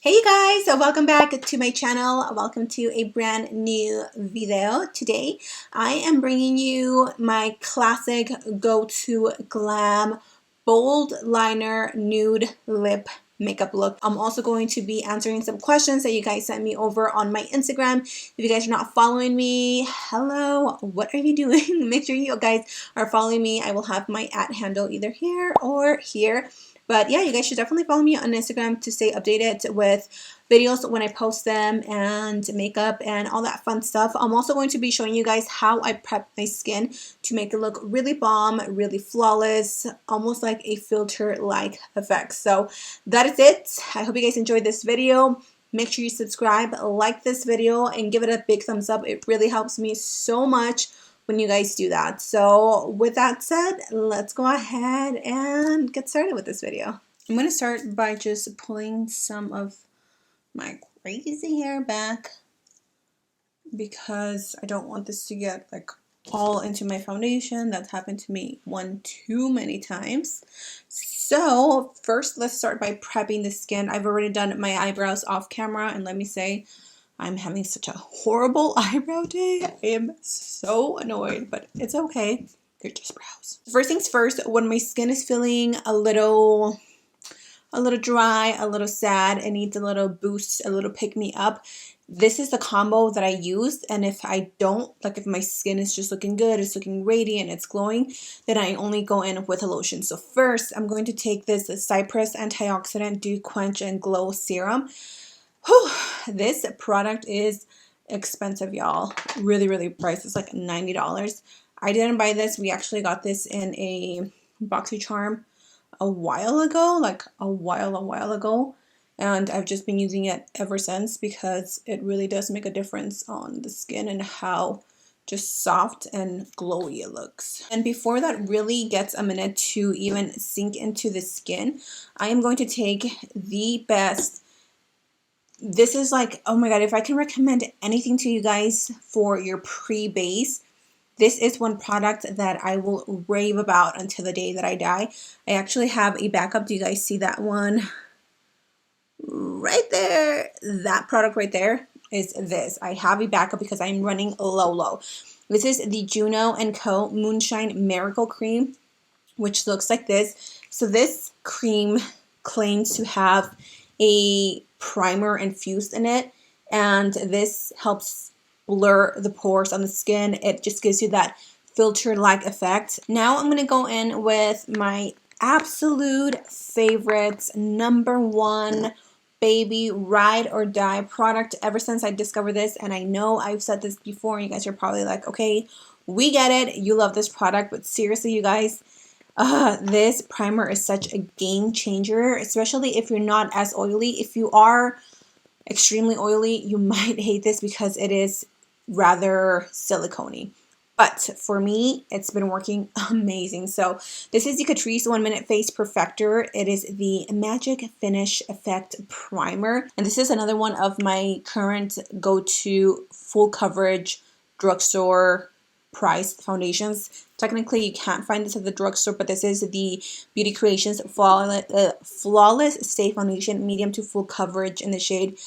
Hey guys, so welcome back to my channel. Welcome to a brand new video. Today I am bringing you my classic go-to glam bold liner nude lip makeup look. I'm also going to be answering some questions that you guys sent me over on my Instagram. If you guys are not following me, hello, what are you doing? Make sure you guys are following me. I will have my @ handle either here or here. But yeah, you guys should definitely follow me on Instagram to stay updated with videos when I post them and makeup and all that fun stuff. I'm also going to be showing you guys how I prep my skin to make it look really bomb, really flawless, almost like a filter-like effect. So that is it. I hope you guys enjoyed this video. Make sure you subscribe, like this video, and give it a big thumbs up. It really helps me so much when you guys do that. So with that said, let's go ahead and get started with this video. I'm going to start by just pulling some of my crazy hair back because I don't want this to get like all into my foundation. That's happened to me one too many times. So first, let's start by prepping the skin. I've already done my eyebrows off camera, and let me say, I'm having such a horrible eyebrow day. I am so annoyed, but it's okay. They're just brows. First things first, when my skin is feeling a little dry, a little sad, it needs a little boost, a little pick me up, this is the combo that I use. And if I don't, like if my skin is just looking good, it's looking radiant, it's glowing, then I only go in with a lotion. So first, I'm going to take this Cypress Antioxidant Dew Quench and Glow Serum. Whew, this product is expensive, y'all. Really priced. It's like $90. I didn't buy this. We actually got this in a BoxyCharm a while ago, like a while ago. And I've just been using it ever since because it really does make a difference on the skin and how just soft and glowy it looks. And before that really gets a minute to even sink into the skin, I am going to take the best. This is like, oh my god, if I can recommend anything to you guys for your pre-base, this is one product that I will rave about until the day that I die. I actually have a backup. Do you guys see that one? Right there. That product right there is this. I have a backup because I'm running low. This is the Juno & Co. Moonshine Miracle Cream, which looks like this. So this cream claims to have a primer infused in it, and this helps blur the pores on the skin. It just gives you that filter-like effect. Now I'm going to go in with my absolute favorite #1 baby ride or die product ever since I discovered this. And I know I've said this before, and you guys are probably like, okay, we get it, you love this product, but seriously, you guys, this primer is such a game changer, especially if you're not as oily. If you are extremely oily, you might hate this because it is rather silicone-y. But for me, it's been working amazing. So this is the Catrice 1 Minute Face Perfector. It is the Magic Finish Effect Primer. And this is another one of my current go-to full coverage drugstore price foundations. Technically, you can't find this at the drugstore, but this is the Beauty Creations Flawless Stay Foundation, medium to full coverage in the shade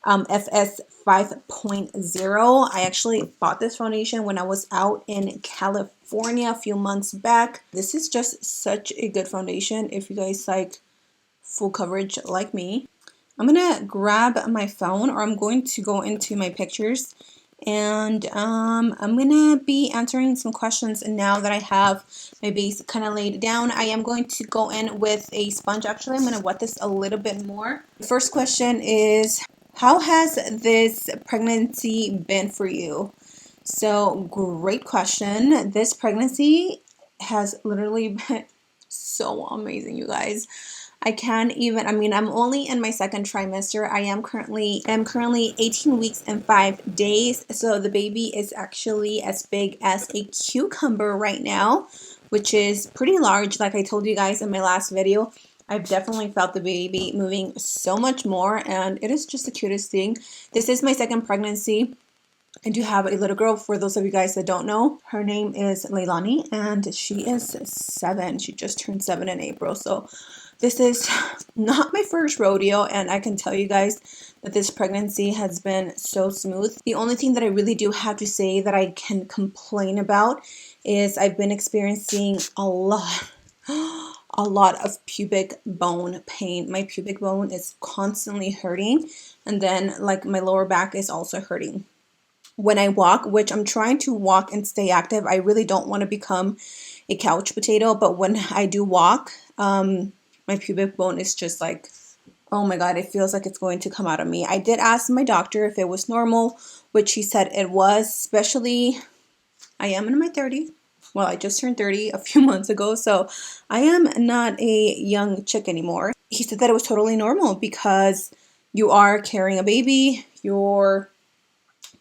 FS 5.0. I actually bought this foundation when I was out in California a few months back. This is just such a good foundation if you guys like full coverage like me. I'm gonna grab my phone, or I'm going to go into my pictures, and I'm gonna be answering some questions. And now that I have my base kind of laid down, I am going to go in with a sponge. Actually, I'm gonna wet this a little bit more. The first question is, how has this pregnancy been for you? So great question. This pregnancy has literally been so amazing, you guys. I can't even, I mean, I'm only in my second trimester. I am currently 18 weeks and 5 days. So the baby is actually as big as a cucumber right now, which is pretty large. Like I told you guys in my last video, I've definitely felt the baby moving so much more, and it is just the cutest thing. This is my second pregnancy. I do have a little girl. For those of you guys that don't know, her name is Leilani, and she is 7. She just turned 7 in April. So This is not my first rodeo, and I can tell you guys that this pregnancy has been so smooth. The only thing that I really do have to say that I can complain about is I've been experiencing a lot of pubic bone pain. My pubic bone is constantly hurting, and then like my lower back is also hurting. When I walk, which I'm trying to walk and stay active, I really don't want to become a couch potato, but when I do walk, my pubic bone is just like, oh my god, it feels like it's going to come out of me. I did ask my doctor if it was normal, which he said it was, especially I am in my 30s. Well, I just turned 30 a few months ago, so I am not a young chick anymore. He said that it was totally normal because you are carrying a baby, what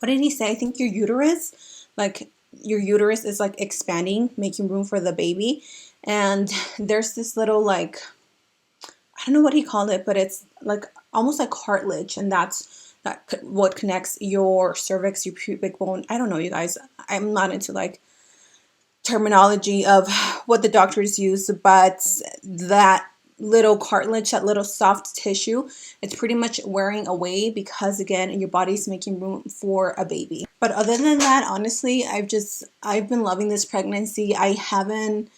did he say? I think your uterus, like your uterus is like expanding, making room for the baby. And there's this little like, I don't know what he called it, but it's like almost like cartilage, and that's what connects your cervix, your pubic bone. I don't know, you guys. I'm not into like terminology of what the doctors use, but that little cartilage, that little soft tissue, it's pretty much wearing away because again your body's making room for a baby. But other than that, honestly, I've been loving this pregnancy. I haven't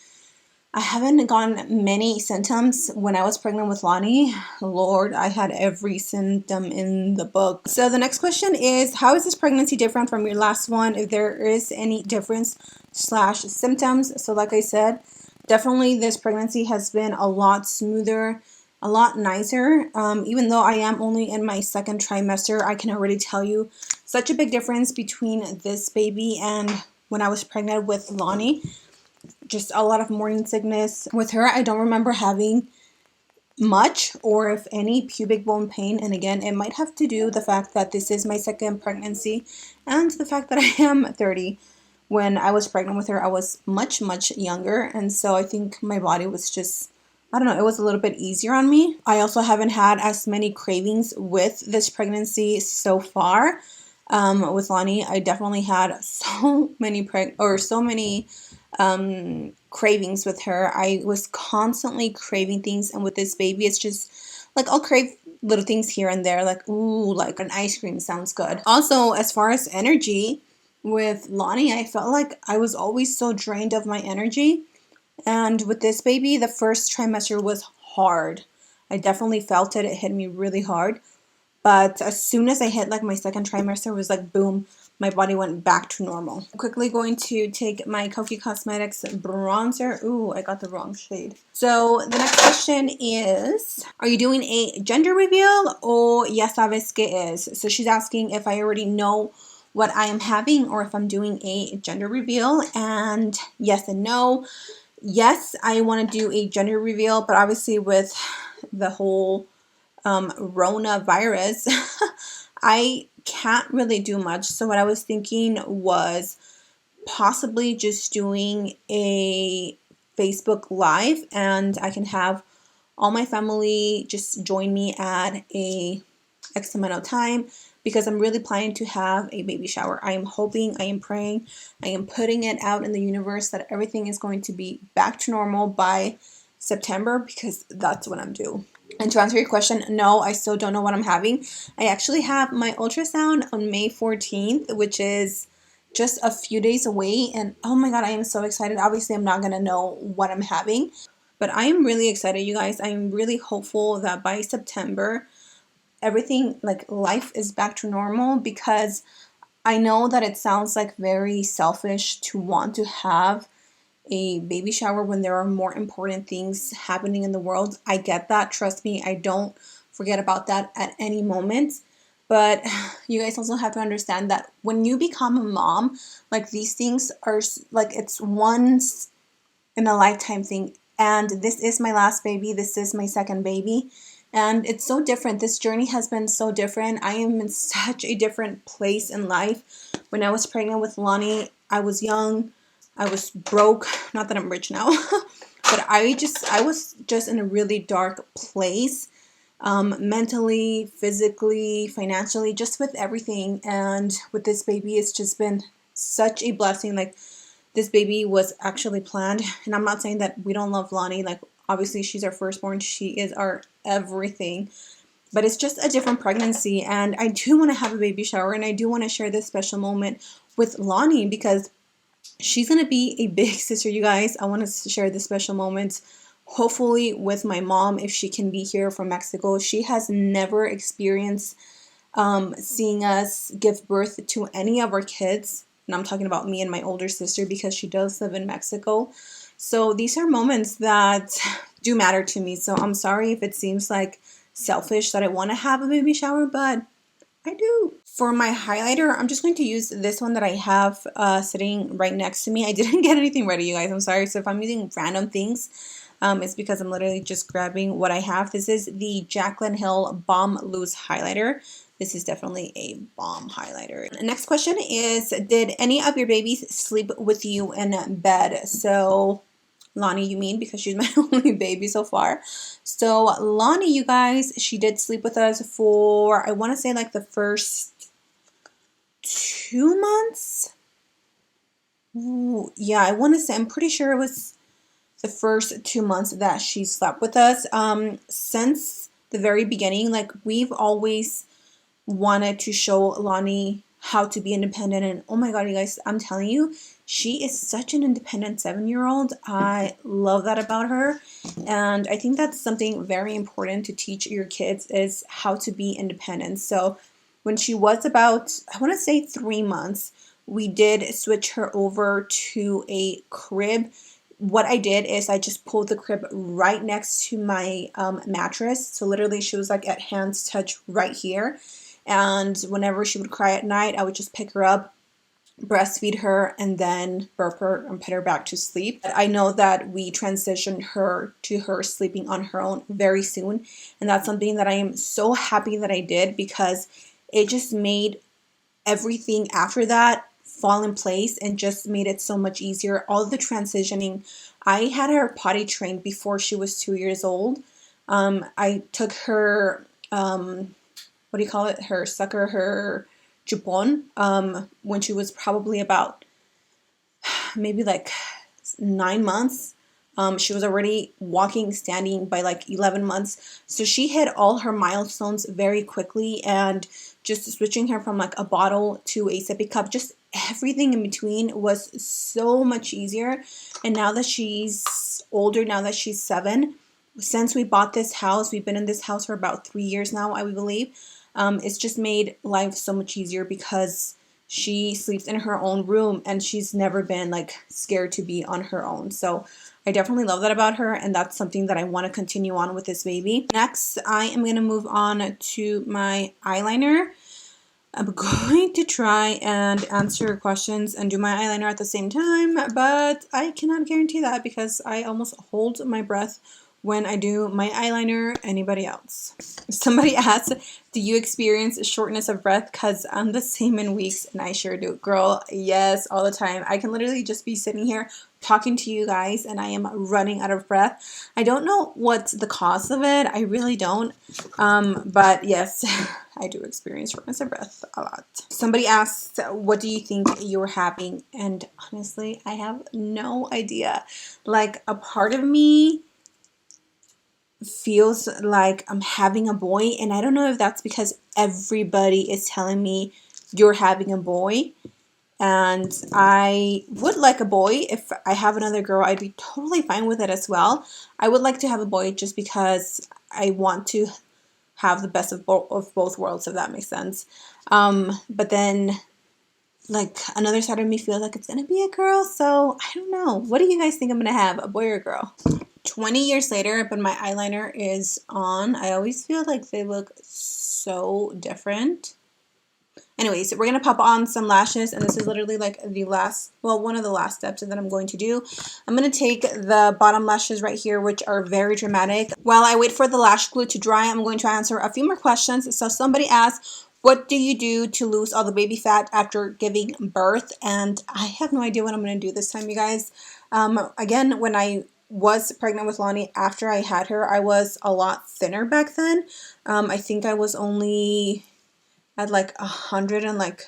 gotten many symptoms. When I was pregnant with Lonnie, Lord, I had every symptom in the book. So the next question is, how is this pregnancy different from your last one? If there is any difference / symptoms. So like I said, definitely this pregnancy has been a lot smoother, a lot nicer. Even though I am only in my second trimester, I can already tell you such a big difference between this baby and when I was pregnant with Lonnie. Just a lot of morning sickness. With her, I don't remember having much or if any pubic bone pain, and again, it might have to do with the fact that this is my second pregnancy and the fact that I am 30. When I was pregnant with her, I was much younger, and so I think my body was just, I don't know, it was a little bit easier on me. I also haven't had as many cravings with this pregnancy so far. With Lonnie, I definitely had so many cravings with her. I was constantly craving things, and with this baby, it's just like I'll crave little things here and there, like ooh, like an ice cream sounds good. Also, as far as energy, with Lonnie, I felt like I was always so drained of my energy, and with this baby, the first trimester was hard. I definitely felt it. It hit me really hard. But as soon as I hit like my second trimester, it was like boom, my body went back to normal. I'm quickly going to take my Kokie Cosmetics bronzer. Ooh, I got the wrong shade. So the next question is, are you doing a gender reveal o ya sabes que es? So she's asking if I already know what I am having or if I'm doing a gender reveal, and yes and no. Yes, I want to do a gender reveal, but obviously with the whole Rona virus, I can't really do much. So what I was thinking was possibly just doing a Facebook Live, and I can have all my family just join me at a X amount of time, because I'm really planning to have a baby shower. I am hoping, I am praying, I am putting it out in the universe that everything is going to be back to normal by September, because that's when I'm due. And to answer your question, no, I still don't know what I'm having. I actually have my ultrasound on May 14th, which is just a few days away. And oh my god, I am so excited. Obviously, I'm not going to know what I'm having, but I am really excited, you guys. I am really hopeful that by September, everything, like life is back to normal, because I know that it sounds like very selfish to want to have a baby shower when there are more important things happening in the world. I get that. Trust me, I don't forget about that at any moment. But you guys also have to understand that when you become a mom, like these things are like, it's once in a lifetime thing. And this is my last baby. This is my second baby. And it's so different. This journey has been so different. I am in such a different place in life. When I was pregnant with Lonnie, I was young. I was broke. Not that I'm rich now, but I was just in a really dark place, mentally, physically, financially, just with everything. And with this baby, it's just been such a blessing. Like, this baby was actually planned, and I'm not saying that we don't love Lonnie. Like, Obviously, she's our firstborn. She is our everything. But it's just a different pregnancy, and I do want to have a baby shower, and I do want to share this special moment with Lonnie because she's going to be a big sister, you guys. I want to share this special moment, hopefully with my mom, if she can be here from Mexico. She has never experienced seeing us give birth to any of our kids. And I'm talking about me and my older sister because she does live in Mexico. So these are moments that do matter to me. So I'm sorry if it seems like selfish that I want to have a baby shower, but I do. For my highlighter, I'm just going to use this one that I have sitting right next to me. I didn't get anything ready, you guys. I'm sorry. So if I'm using random things, it's because I'm literally just grabbing what I have. This is the Jaclyn Hill Balm Loose Highlighter. This is definitely a bomb highlighter. The next question is, did any of your babies sleep with you in bed? So Lonnie, you mean, because she's my only baby so far. So Lonnie, you guys, she did sleep with us for, I want to say like the first 2 months. Ooh, yeah, I want to say, I'm pretty sure it was the first 2 months that she slept with us. Since the very beginning, like we've always wanted to show Lonnie how to be independent, and oh my god, you guys, I'm telling you, she is such an independent 7-year-old. I love that about her, and I think that's something very important to teach your kids, is how to be independent. So when she was about, I want to say 3 months, we did switch her over to a crib. What I did is I just pulled the crib right next to my mattress, so literally she was like at hand's touch right here. And whenever she would cry at night, I would just pick her up, breastfeed her, and then burp her and put her back to sleep. I know that we transitioned her to her sleeping on her own very soon, and that's something that I am so happy that I did, because it just made everything after that fall in place and just made it so much easier. All the transitioning, I had her potty trained before she was 2 years old. I took her what do you call it, her sucker, her chupon, when she was probably about maybe like 9 months. She was already walking, standing by like 11 months. So she hit all her milestones very quickly, and just switching her from like a bottle to a sippy cup, just everything in between was so much easier. And now that she's older, now that she's 7, since we bought this house, we've been in this house for about 3 years now, I believe. It's just made life so much easier because she sleeps in her own room and she's never been like scared to be on her own. So I definitely love that about her, and that's something that I want to continue on with this baby. Next, I am going to move on to my eyeliner. I'm going to try and answer your questions and do my eyeliner at the same time, but I cannot guarantee that because I almost hold my breath when I do my eyeliner. Anybody else? Somebody asked, do you experience shortness of breath? Because I'm the same in weeks, and I sure do. Girl, yes, all the time. I can literally just be sitting here talking to you guys and I am running out of breath. I don't know what's the cause of it. I really don't. But yes, I do experience shortness of breath a lot. Somebody asked, what do you think you're having? And honestly, I have no idea. Like, a part of me feels like I'm having a boy, and I don't know if that's because everybody is telling me you're having a boy, and I would like a boy. If I have another girl, I'd be totally fine with it as well. I would like to have a boy just because I want to have the best of both worlds, if that makes sense. But then, like, another side of me feels like it's gonna be a girl, so I don't know. What do you guys think I'm gonna have, a boy or a girl? 20 years later, but my eyeliner is on. I always feel like they look so different. Anyways, we're going to pop on some lashes, and this is literally like the last, well, one of the last steps that I'm going to do. I'm going to take the bottom lashes right here, which are very dramatic. While I wait for the lash glue to dry, I'm going to answer a few more questions. So somebody asked, what do you do to lose all the baby fat after giving birth? And I have no idea what I'm going to do this time, you guys. Again, when I was pregnant with Lonnie, after I had her, I was a lot thinner back then. I think I was only at like 100 and like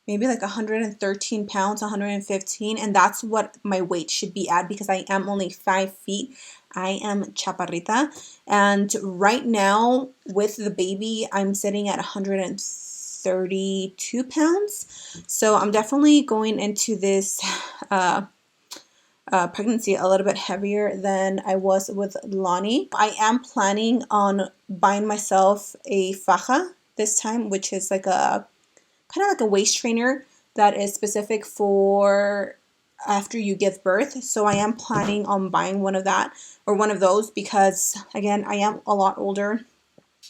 maybe like 113 pounds, 115, and that's what my weight should be at because I am only 5 feet. I am chaparrita, and right now with the baby, I'm sitting at 132 pounds. So I'm definitely going into this pregnancy a little bit heavier than I was with Lonnie. I am planning on buying myself a faja this time, which is like a kind of like a waist trainer that is specific for after you give birth. So I am planning on buying one of that or one of those because again, I am a lot older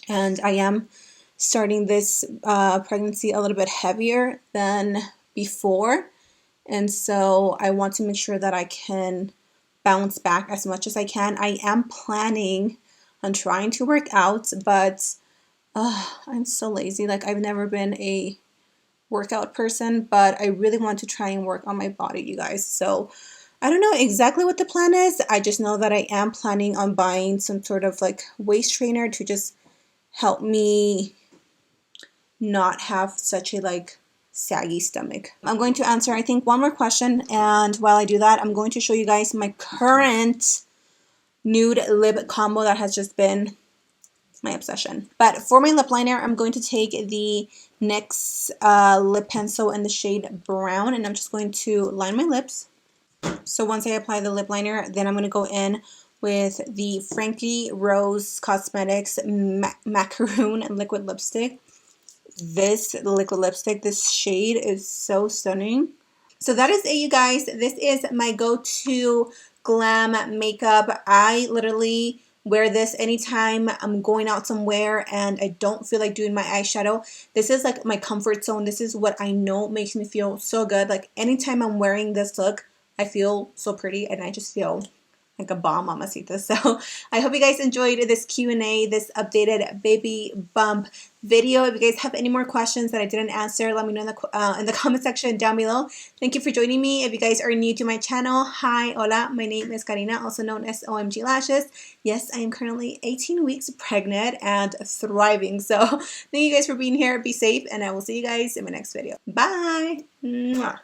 and I am starting this pregnancy a little bit heavier than before. And so I want to make sure that I can bounce back as much as I can. I am planning on trying to work out, but I'm so lazy. Like I've never been a workout person, but I really want to try and work on my body, you guys. So I don't know exactly what the plan is. I just know that I am planning on buying some sort of like waist trainer to just help me not have such a like saggy stomach. I'm going to answer I think one more question, and while I do that, I'm going to show you guys my current nude lip combo that has just been my obsession. But for my lip liner, I'm going to take the NYX lip pencil in the shade brown, and I'm just going to line my lips. So once I apply the lip liner, then I'm going to go in with the Frankie Rose Cosmetics Macaroon liquid lipstick. This liquid lipstick, this shade is so stunning. So that is it, you guys. This is my go-to glam makeup. I literally wear this anytime I'm going out somewhere and I don't feel like doing my eyeshadow. This is like my comfort zone. This is what I know makes me feel so good. Like anytime I'm wearing this look, I feel so pretty and I just feel like a bomb, mamacita. So I hope you guys enjoyed this Q&A, this updated baby bump video. If you guys have any more questions that I didn't answer, let me know in the comment section down below. Thank you for joining me. If you guys are new to my channel, hi, hola, my name is Karina, also known as OMG Lashes. Yes, I am currently 18 weeks pregnant and thriving. So thank you guys for being here. Be safe, and I will see you guys in my next video. Bye. Mwah.